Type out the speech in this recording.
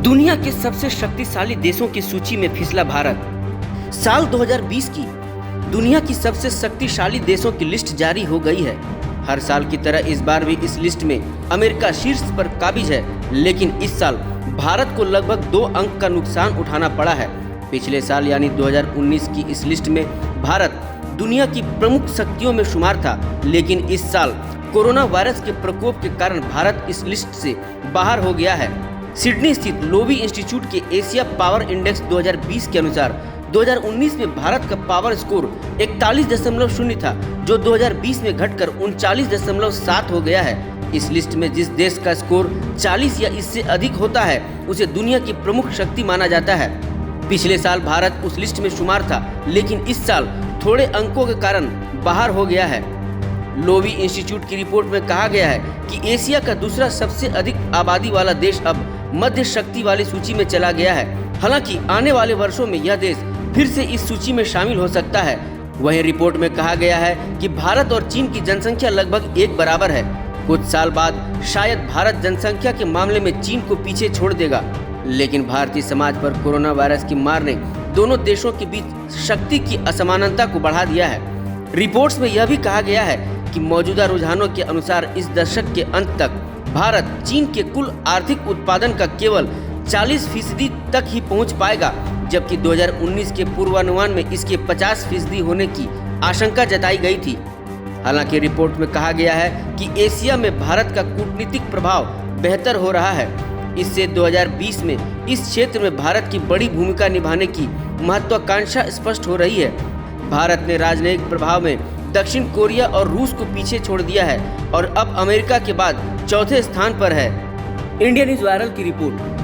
दुनिया के सबसे शक्तिशाली देशों की सूची में फिसला भारत। साल 2020 की दुनिया की सबसे शक्तिशाली देशों की लिस्ट जारी हो गई है। हर साल की तरह इस बार भी इस लिस्ट में अमेरिका शीर्ष पर काबिज है, लेकिन इस साल भारत को लगभग 2 अंक का नुकसान उठाना पड़ा है। पिछले साल यानी 2019 की इस लिस्ट में भारत दुनिया की प्रमुख शक्तियों में शुमार था, लेकिन इस साल कोरोना वायरस के प्रकोप के कारण भारत इस लिस्ट से बाहर हो गया है। सिडनी स्थित लोवी इंस्टीट्यूट के एशिया पावर इंडेक्स 2020 के अनुसार 2019 में भारत का पावर स्कोर 41.0 था, जो 2020 में घटकर 39.7 हो गया है। इस लिस्ट में जिस देश का स्कोर 40 या इससे अधिक होता है उसे दुनिया की प्रमुख शक्ति माना जाता है। पिछले साल भारत उस लिस्ट में शुमार था, लेकिन इस साल थोड़े अंकों के कारण बाहर हो गया है। लोवी इंस्टीट्यूट की रिपोर्ट में कहा गया है कि एशिया का दूसरा सबसे अधिक आबादी वाला देश अब मध्य शक्ति वाली सूची में चला गया है। हालांकि आने वाले वर्षों में यह देश फिर से इस सूची में शामिल हो सकता है। वहीं रिपोर्ट में कहा गया है कि भारत और चीन की जनसंख्या लगभग एक बराबर है। कुछ साल बाद शायद भारत जनसंख्या के मामले में चीन को पीछे छोड़ देगा, लेकिन भारतीय समाज पर कोरोना वायरस की मार ने दोनों देशों के बीच शक्ति की असमानता को बढ़ा दिया है। रिपोर्ट्स में यह भी कहा गया है कि मौजूदा रुझानों के अनुसार इस दशक के अंत तक भारत चीन के कुल आर्थिक उत्पादन का केवल 40% तक ही पहुंच पाएगा, जबकि 2019 के पूर्वानुमान में इसके 50% होने की आशंका जताई गई थी। हालांकि रिपोर्ट में कहा गया है कि एशिया में भारत का कूटनीतिक प्रभाव बेहतर हो रहा है। इससे 2020 में इस क्षेत्र में भारत की बड़ी भूमिका निभाने की महत्वाकांक्षा स्पष्ट हो रही है। भारत ने राजनयिक प्रभाव में दक्षिण कोरिया और रूस को पीछे छोड़ दिया है और अब अमेरिका के बाद चौथे स्थान पर है। इंडिया न्यूज़ वायरल की रिपोर्ट।